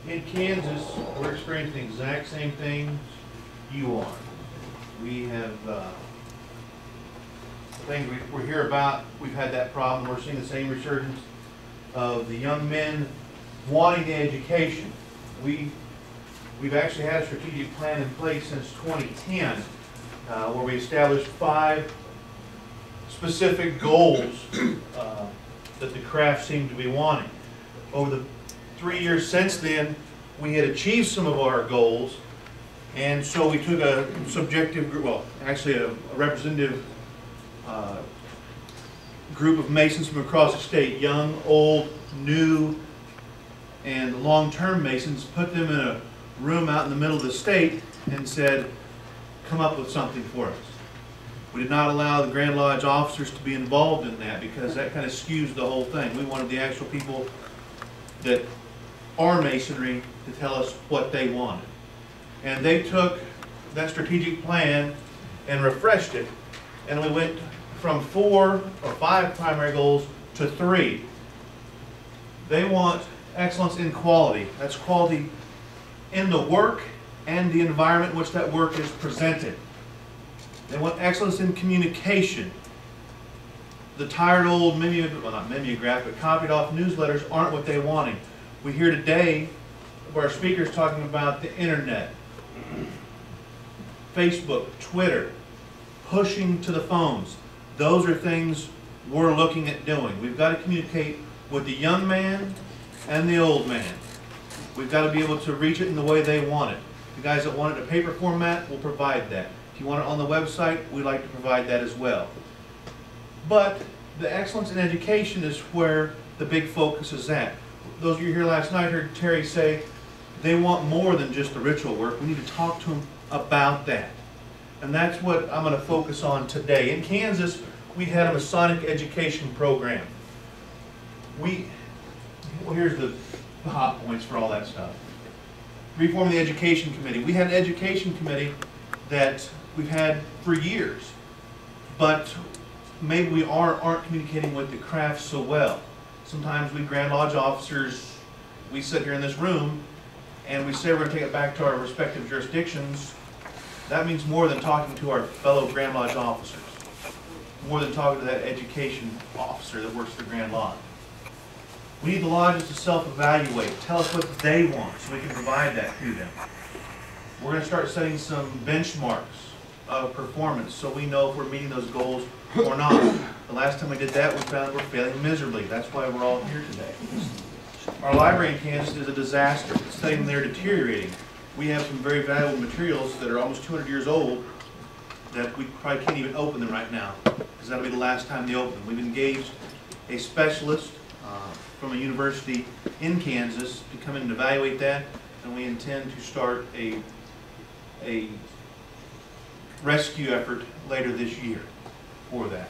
In Kansas, we're experiencing the exact same things you are. We have things we hear about. We've had that problem. We're seeing the same resurgence of the young men wanting the education. We've actually had a strategic plan in place since 2010, where we established 5 specific goals that the craft seemed to be wanting. Over the 3 years since then, we had achieved some of our goals, and so we took a subjective group, well, actually a representative group of Masons from across the state, young, old, new, and long-term Masons, put them in a room out in the middle of the state and said, come up with something for us. We did not allow the Grand Lodge officers to be involved in that because that kind of skews the whole thing. We wanted the actual people that are Masonry to tell us what they wanted. And they took that strategic plan and refreshed it, and we went from 4 or 5 primary goals to 3. They want excellence in quality. That's quality in the work and the environment in which that work is presented. They want excellence in communication. The tired old not mimeograph, but copied off newsletters aren't what they're wanting. We hear today where our speakers talking about the internet, Facebook, Twitter, pushing to the phones. Those are things we're looking at doing. We've got to communicate with the young man and the old man. We've got to be able to reach it in the way they want it. The guys that want it in a paper format will provide that. If you want it on the website, we'd like to provide that as well. But the excellence in education is where the big focus is at. Those of you here last night heard Terry say they want more than just the ritual work. We need to talk to them about that. And that's what I'm going to focus on today. In Kansas, we had a Masonic education program. Well, here's the hot points for all that stuff. Reform the education committee. We had an education committee that we've had for years, but maybe we aren't communicating with the craft so well. Sometimes we Grand Lodge officers, we sit here in this room and we say we're going to take it back to our respective jurisdictions. That means more than talking to our fellow Grand Lodge officers, more than talking to that education officer that works for Grand Lodge. We need the lodges to self-evaluate, tell us what they want so we can provide that to them. We're going to start setting some benchmarks of performance so we know if we're meeting those goals or not. The last time we did that, we found we're failing miserably. That's why we're all here today. Our library in Kansas is a disaster. It's sitting there deteriorating. We have some very valuable materials that are almost 200 years old that we probably can't even open them right now because that'll be the last time they open them. We've engaged a specialist from a university in Kansas to come in and evaluate that, and we intend to start a rescue effort later this year for that.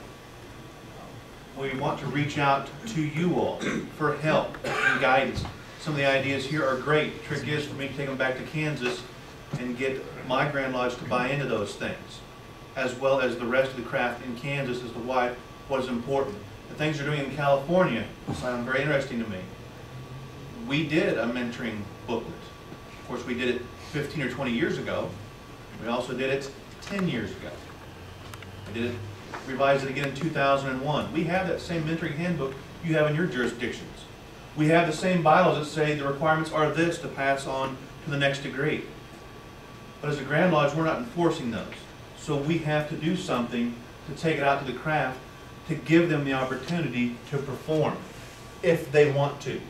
We want to reach out to you all for help and guidance. Some of the ideas here are great. The trick is for me to take them back to Kansas and get my Grand Lodge to buy into those things, as well as the rest of the craft in Kansas as to why what is important. The things you're doing in California sound very interesting to me. We did a mentoring booklet. Of course, we did it 15 or 20 years ago. We also did it 10 years ago. We did it, revised it again in 2001. We have that same mentoring handbook you have in your jurisdictions. We have the same bylaws that say the requirements are this to pass on to the next degree. But as a Grand Lodge, we're not enforcing those. So we have to do something to take it out to the craft to give them the opportunity to perform if they want to.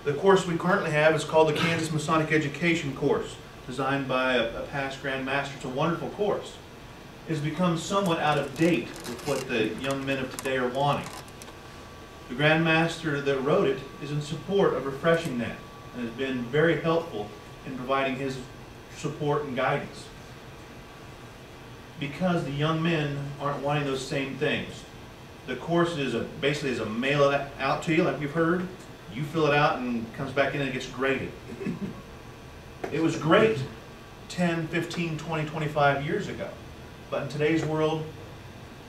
The course we currently have is called the Kansas Masonic Education Course, designed by a past Grand Master. It's a wonderful course. It has become somewhat out of date with what the young men of today are wanting. The Grand Master that wrote it is in support of refreshing that and has been very helpful in providing his support and guidance. Because the young men aren't wanting those same things. The course is basically is a mail it out to you, like we've heard. You fill it out and it comes back in and it gets graded. It was great 10, 15, 20, 25 years ago. But in today's world,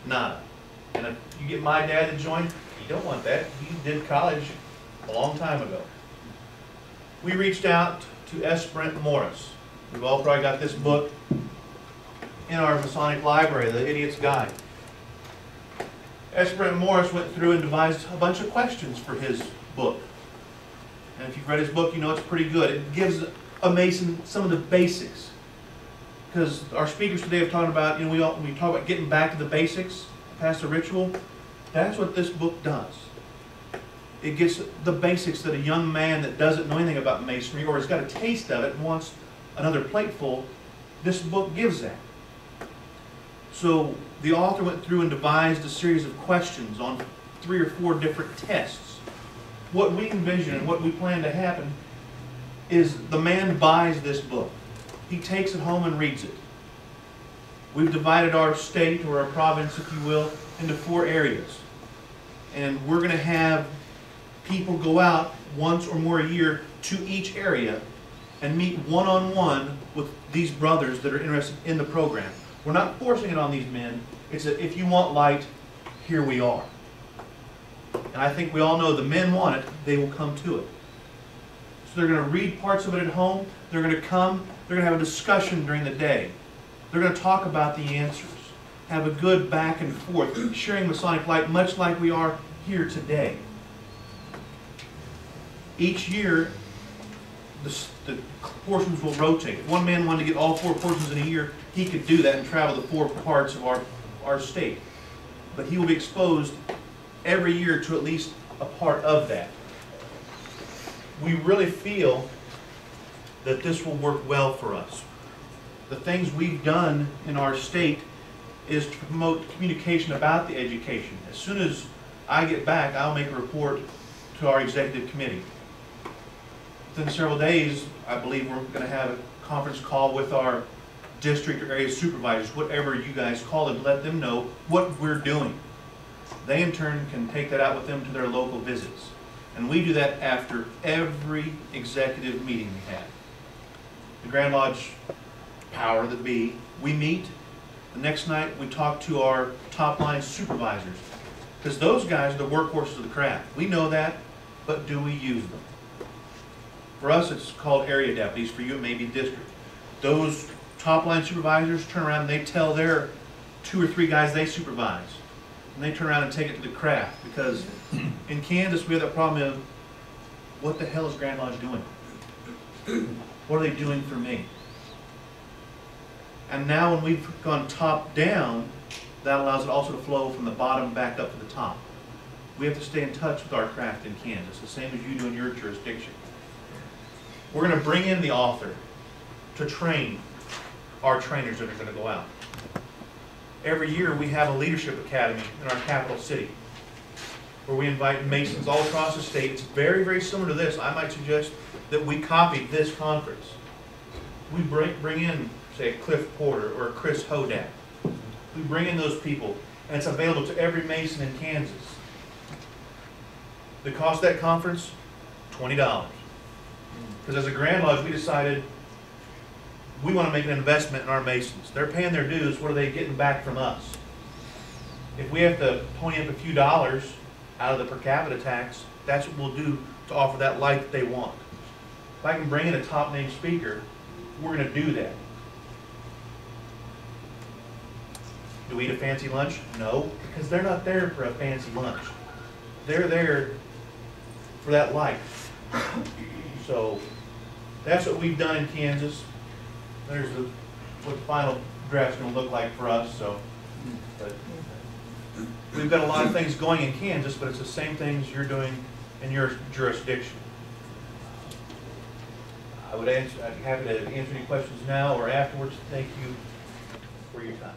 nada. And if you get my dad to join, you don't want that. He did college a long time ago. we reached out to S. Brent Morris. We've all probably got this book in our Masonic library, The Idiot's Guide. S. Brent Morris went through and devised a bunch of questions for his book. And if you've read his book, you know it's pretty good. It gives a Mason some of the basics. Because our speakers today have talked about, we talk about getting back to the basics, past the ritual. That's what this book does. It gets the basics that a young man that doesn't know anything about Masonry or has got a taste of it and wants another plateful, this book gives that. So the author went through and devised a series of questions on 3 or 4 different tests. What we envision and what we plan to happen is the man buys this book. He takes it home and reads it. We've divided our state, or our province, if you will, into 4 areas. And we're going to have people go out once or more a year to each area and meet one-on-one with these brothers that are interested in the program. We're not forcing it on these men. It's that if you want light, here we are. And I think we all know the men want it, they will come to it. So they're going to read parts of it at home. They're going to come. They're going to have a discussion during the day. They're going to talk about the answers. Have a good back and forth, sharing Masonic light much like we are here today. Each year, the portions will rotate. If one man wanted to get all 4 portions in a year, he could do that and travel the 4 parts of our state. But he will be exposed every year to at least a part of that. We really feel that this will work well for us. The things we've done in our state is to promote communication about the education. As soon as I get back, I'll make a report to our executive committee. Within several days, I believe we're going to have a conference call with our district or area supervisors, whatever you guys call them, let them know what we're doing. They in turn can take that out with them to their local visits. And we do that after every executive meeting we have. The Grand Lodge power that be, we meet. The next night we talk to our top line supervisors. Because those guys are the workhorses of the craft. We know that, but do we use them? For us, it's called area deputies. For you, it may be district. Those top line supervisors turn around and they tell their 2 or 3 guys they supervise. And they turn around and take it to the craft. Because in Kansas, we have that problem of, what the hell is Grand Lodge doing? What are they doing for me? And now when we've gone top down, that allows it also to flow from the bottom back up to the top. We have to stay in touch with our craft in Kansas, the same as you do in your jurisdiction. We're going to bring in the author to train our trainers that are going to go out. Every year we have a leadership academy in our capital city where we invite Masons all across the state. It's very, very similar to this. I might suggest that we copy this conference. We bring in, say, a Cliff Porter or a Chris Hodak. We bring in those people, and it's available to every Mason in Kansas. The cost of that conference, $20. Because as a Grand Lodge, we decided we want to make an investment in our Masons. They're paying their dues. What are they getting back from us? If we have to pony up a few dollars out of the per capita tax, that's what we'll do to offer that light that they want. If I can bring in a top name speaker, we're going to do that. Do we eat a fancy lunch? No, because they're not there for a fancy lunch. They're there for that light. So that's what we've done in Kansas. There's what the final draft's going to look like for us. So, but we've got a lot of things going in Kansas, but it's the same things you're doing in your jurisdiction. I'd be happy to answer any questions now or afterwards. Thank you for your time.